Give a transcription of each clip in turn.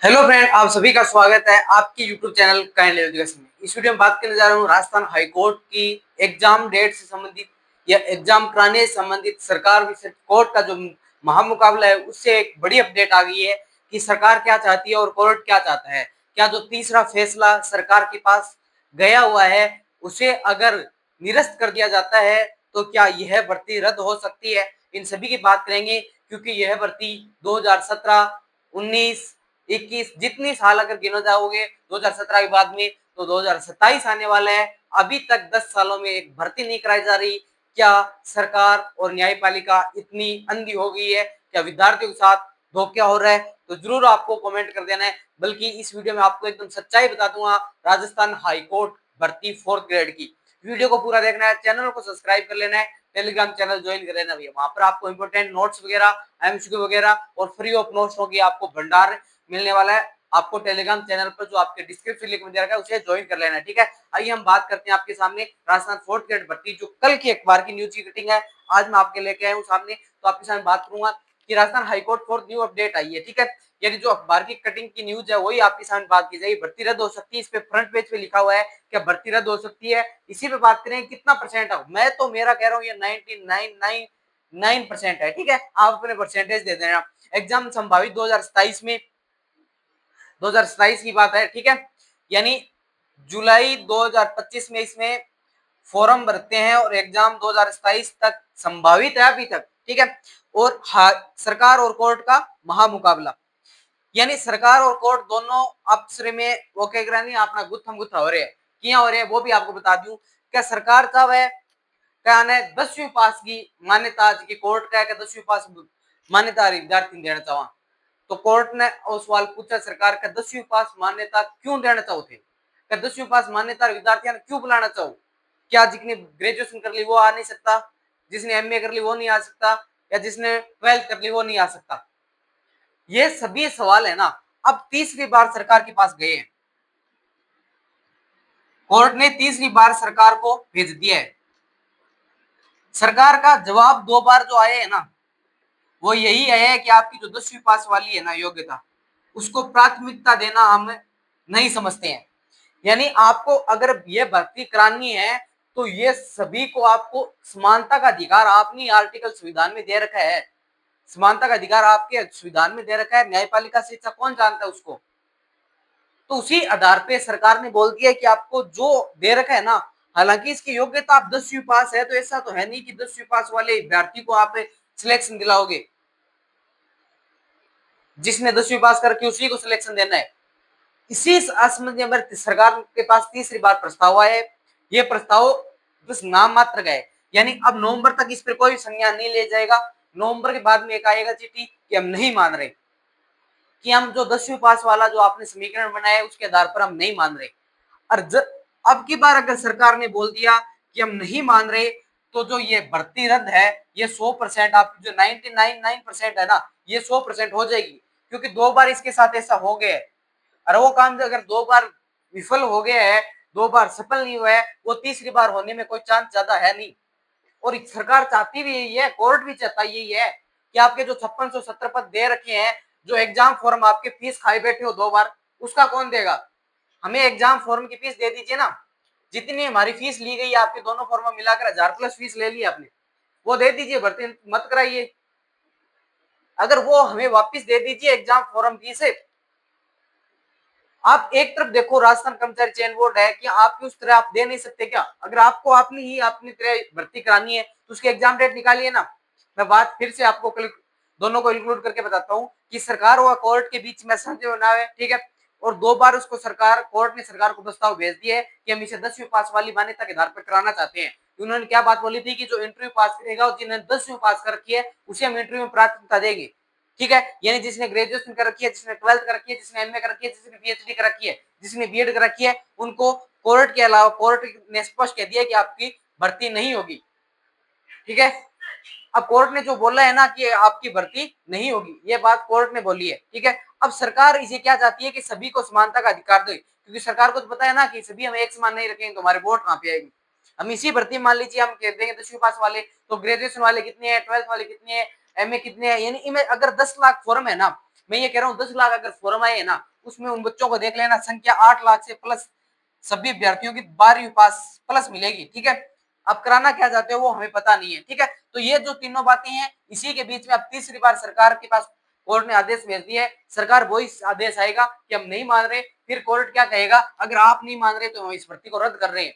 Hello friend, आप सभी का स्वागत है आपके यूट्यूब चैनल काइंड एजुकेशन में। इस वीडियो में बात करने जा रहा हूँ राजस्थान हाई कोर्ट की एग्जाम डेट से संबंधित या एग्जाम कराने से संबंधित सरकार विषय कोर्ट का जो महामुकाबला है उससे एक बड़ी अपडेट आ गई है कि सरकार क्या चाहती है और कोर्ट क्या चाहता है। क्या जो तीसरा फैसला सरकार के पास गया हुआ है उसे अगर निरस्त कर दिया जाता है तो क्या यह भर्ती रद्द हो सकती है, इन सभी की बात करेंगे। क्योंकि यह भर्ती 2017, 19, 21 जितनी साल अगर गिनो जाओगे 2017 के बाद में तो 2027 आने वाला है। अभी तक 10 सालों में एक भर्ती नहीं कराई जा रही। क्या सरकार और न्यायपालिका इतनी अंधी हो गई है? क्या विद्यार्थियों के साथ धोखा हो रहा है? तो जरूर आपको कमेंट कर देना है। बल्कि इस वीडियो में आपको एकदम सच्चाई बता दूंगा राजस्थान हाई कोर्ट भर्ती 4th ग्रेड की। वीडियो को पूरा देखना है, चैनल को सब्सक्राइब कर लेना है, टेलीग्राम चैनल ज्वाइन कर लेना भैया। वहां पर आपको इंपोर्टेंट नोट्स वगैरह, एमसीक्यू वगैरह और फ्री ऑफ नोट्स की आपको भंडार मिलने वाला है। आपको टेलीग्राम चैनल पर जो आपके डिस्क्रिप्शन लिंक में दे रखा है उसे ज्वाइन कर लेना है, ठीक है। आइए हम बात करते हैं आपके सामने राजस्थान 4th ग्रेड भर्ती जो कल की अखबार की न्यूज की कटिंग है, आज मैं आपके लेके आया हूँ सामने। तो आपके सामने बात करूंगा कि Rajasthan high court 4th new update आई है, ठीक है। यानी जो अखबार की कटिंग की न्यूज है वही आपके सामने बात की जाएगी। भर्ती रद्द हो सकती है, इस पे फ्रंट पेज पे लिखा हुआ है क्या भर्ती रद्द हो सकती है। इसी पे बात करें कितना परसेंट है। मैं तो मेरा कह रहा हूँ ये 99.99% है, ठीक है। आप अपने परसेंटेज दे देना। एग्जाम संभावित 2027 की बात है, ठीक है। यानी जुलाई 2025 में इसमें फॉर्म भरते हैं और एग्जाम 2027 तक संभावित है अभी तक, ठीक है। और सरकार और कोर्ट का महामुकाबला, यानी सरकार और कोर्ट दोनों आपस में वो कह रहे नहीं अपना गुत्थम गुत्था हो रहे हैं, क्या हो रहे हैं वो भी आपको बता दूं। क्या सरकार का वह क्या है 10वीं पास की मान्यता की कोर्ट का है कि 10वीं पास मान्यता विद्यार्थी देना चाहो। तो कोर्ट ने वो सवाल पूछा सरकार का 10वीं पास मान्यता क्यों देना चाहो थे, क्या 10वीं पास मान्यता विद्यार्थियों ने क्यों बुलाना चाहो। क्या जिसने ग्रेजुएशन कर ली वो आ नहीं सकता, जिसने एमए कर ली वो नहीं आ सकता, या जिसने 12th कर ली वो नहीं आ सकता। ये सभी सवाल है ना, अब तीसरी बार सरकार के पास गए हैं। कोर्ट ने तीसरी बार सरकार को भेज दिया है। सरकार का जवाब 2 बार जो आए है ना वो यही है कि आपकी जो 10वीं पास वाली है ना योग्यता उसको प्राथमिकता देना हम नहीं समझते हैं। यानी आपको अगर ये भर्ती करानी है तो ये सभी को आपको समानता का अधिकार आपने आर्टिकल संविधान में दे रखा है। समानता का अधिकार आपके संविधान में दे रखा है, न्यायपालिका से अच्छा कौन जानता है उसको। तो उसी आधार पे सरकार ने बोल दिया कि आपको जो दे रखा है ना, हालांकि इसकी योग्यता आप 10वीं पास है तो ऐसा तो है नहीं कि 10वीं पास वाले विद्यार्थी को आप सिलेक्शन दिलाओगे। जिसने 10वीं पास करके उसी को सिलेक्शन देना है। इसी असमंजस में सरकार के पास तीसरी बार प्रस्ताव आया है। ये प्रस्ताव बस नाम मात्र का है, यानी अब नवंबर तक इस पर कोई संज्ञान नहीं ले जाएगा। नवंबर के बाद में एक आएगा चिट्ठी कि हम नहीं मान रहे, कि हम जो 10वीं पास वाला जो आपने समीकरण बनाया है उसके आधार पर हम नहीं मान रहे। और अब की बार अगर सरकार ने बोल दिया कि हम नहीं मान रहे तो जो ये भर्ती रद्द है ये 100% आपकी जो 99.9% है ना ये 100% हो जाएगी। क्योंकि 2 बार इसके साथ ऐसा हो गया है और वो काम अगर 2 बार विफल हो गया है, 2 बार सफल नहीं हुआ है, वो तीसरी बार होने में कोई चांस ज्यादा है नहीं। और सरकार चाहती भी यही है, कोर्ट भी चाहता यही है कि आपके जो 5670 पद दे रखे हैं, जो एग्जाम फॉर्म आपके फीस खाए बैठे हो 2 बार, उसका कौन देगा। हमें एग्जाम फॉर्म की फीस दे दीजिए ना। जितनी हमारी फीस ली गई आपके दोनों फॉर्म मिलाकर 1000+ फीस ले ली आपने, वो दे दीजिए, भर्ती मत कराइए। अगर वो हमें वापस दे दीजिए एग्जाम फॉर्म फीस से। आप एक तरफ देखो राजस्थान कर्मचारी चयन बोर्ड है कि आपकी उस तरह आप दे नहीं सकते क्या। अगर आपको अपनी तरह भर्ती करानी है तो उसकी एग्जाम डेट निकालिए ना। मैं बात फिर से आपको दोनों को इंक्लूड करके बताता हूँ कि सरकार और कोर्ट के बीच में समझौता बना है, ठीक है। और 2 बार उसको कोर्ट ने सरकार को प्रस्ताव भेज दिया है कि हम इसे 10वीं पास वाली मान्यता के आधार पर कराना चाहते हैं। उन्होंने क्या बात बोली थी कि जो इंटरव्यू पास करेगा और जिन्होंने 10वीं पास कर रखी है उसे हम इंटरव्यू में प्राथमिकता देंगे, ठीक है। यानी जिसने ग्रेजुएशन कर रखी है, जिसने 12th कर रखी है, जिसने एमए कर रखी है, जिसने पीएचडी कर रखी है, जिसने बीएड कर रखी है, उनको कोर्ट के अलावा कोर्ट ने स्पष्ट कह दिया कि आपकी भर्ती नहीं होगी, ठीक है। अब कोर्ट ने जो बोला है ना कि आपकी भर्ती नहीं होगी, ये बात कोर्ट ने बोली है, ठीक है। अब सरकार इसे क्या चाहती है कि सभी को समानता का अधिकार दे, क्योंकि सरकार को तो पता है ना कि सभी हम एक समान नहीं रखेंगे तो हमारे वोट कहाँ पे आएगी। हम इसी भर्ती मान लीजिए हम कह देंगे 10वीं पास वाले तो ग्रेजुएशन वाले कितने हैं, 12th वाले कितने हैं, एमए कितने हैं। यानी अगर 10 लाख फॉर्म है ना मैं ये कह रहा हूँ 10 लाख अगर फॉर्म आए ना, उसमें उन बच्चों को देख लेना, संख्या 8 लाख से प्लस सभी अभ्यर्थियों की 12वीं पास प्लस मिलेगी। ठीक है, अब कराना क्या चाहते हो वो हमें पता नहीं है। ठीक है, तो ये जो तीनों बातें हैं, इसी के बीच में अब तीसरी बार सरकार के पास कोर्ट ने आदेश भेज दिया है। सरकार वही आदेश आएगा कि हम नहीं मान रहे, फिर कोर्ट क्या कहेगा, अगर आप नहीं मान रहे तो हम इस भर्ती को रद्द कर रहे हैं।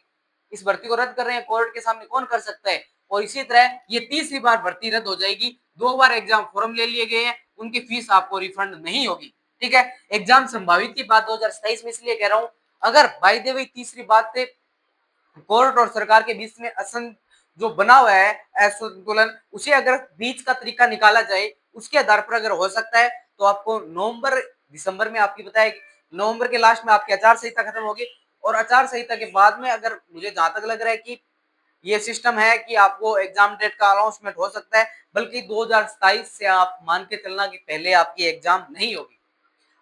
इस भर्ती को रद्द कर रहे हैं, कोर्ट के सामने कौन कर सकता है। और इसी तरह ये तीसरी बार भर्ती रद्द हो जाएगी। 2 बार एग्जाम फॉर्म ले लिए गए हैं, उनकी फीस आपको रिफंड नहीं होगी। ठीक है, एग्जाम संभावित की बात 2027 में इसलिए कह रहा हूं, अगर बाय द वे तीसरी बात से कोर्ट और सरकार के बीच में जो बना हुआ है असंतुलन, उसे अगर बीच का तरीका निकाला जाए, उसके आधार पर अगर हो सकता है तो आपको नवंबर दिसंबर में आपकी बताया नवंबर के लास्ट में आपकी आचार संहिता खत्म होगी। और आचार संहिता के बाद में अगर मुझे जहां तक लग रहा है कि ये सिस्टम है कि आपको एग्जाम डेट का अनाउंसमेंट हो सकता है, बल्कि 2027 से आप मान के चलना कि पहले आपकी एग्जाम नहीं होगी।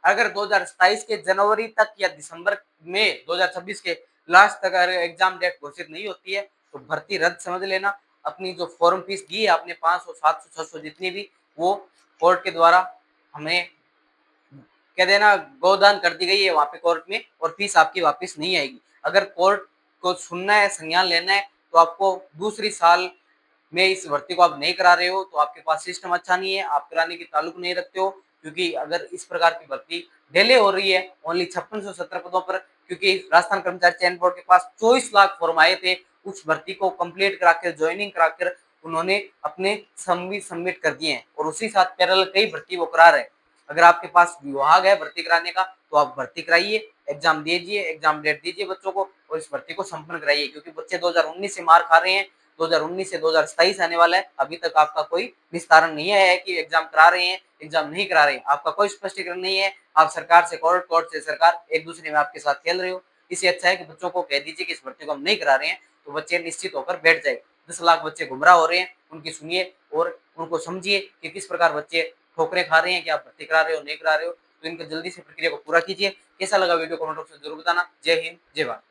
अगर 2027 के जनवरी तक या दिसंबर में 2026 के लास्ट तक अगर एग्जाम डेट घोषित नहीं होती है तो भर्ती रद्द समझ लेना। अपनी जो फॉर्म फीस दी है आपने 500 700 600 जितनी भी, वो कोर्ट के द्वारा हमें कह देना गोदान कर दी गई है वहां पे कोर्ट में, और फीस आपकी वापस नहीं आएगी। अगर कोर्ट को सुनना है, संज्ञान लेना है, तो आपको दूसरी साल में इस भर्ती को आप नहीं करा रहे हो तो आपके पास सिस्टम अच्छा नहीं है, आप कराने की ताल्लुक नहीं रखते हो। क्योंकि अगर इस प्रकार की भर्ती डिले हो रही है ओनली 5670 पदों पर, क्योंकि राजस्थान कर्मचारी चयन बोर्ड के पास 24 लाख फॉर्म आए थे, उस भर्ती को कंप्लीट कराकर ज्वाइनिंग कराकर उन्होंने अपने सबमिट कर दिए हैं, और उसी साथ पैरेलल कई भर्ती वो करा रहे हैं। अगर आपके पास विभाग है भर्ती कराने का तो आप भर्ती कराइए, एग्जाम दीजिए, एग्जाम डेट दीजिए बच्चों को, और इस भर्ती को संपन्न कराइए। क्योंकि बच्चे 2019 से मार खा रहे हैं, 2019 से 2027 आने वाला है, अभी तक आपका कोई निस्तारण नहीं है कि एग्जाम करा रहे हैं, एग्जाम नहीं करा रहे हैं, आपका कोई स्पष्टीकरण नहीं है। आप सरकार से कोर्ट, कोर्ट से सरकार, एक दूसरे में आपके साथ खेल रहे हो। इससे अच्छा है कि बच्चों को कह दीजिए कि इस भर्ती को हम नहीं करा रहे हैं, तो बच्चे निश्चित होकर बैठ जाए। 10 लाख बच्चे गुमराह हो रहे हैं, उनकी सुनिए और उनको समझिए कि किस प्रकार बच्चे ठोकरें खा रहे हैं कि आप भर्ती करा रहे हो नहीं करा रहे हो। तो इनका जल्दी से प्रक्रिया को पूरा कीजिए। कैसा लगा वीडियो कमेंट बॉक्स में जरूर बताना। जय हिंद, जय भारत।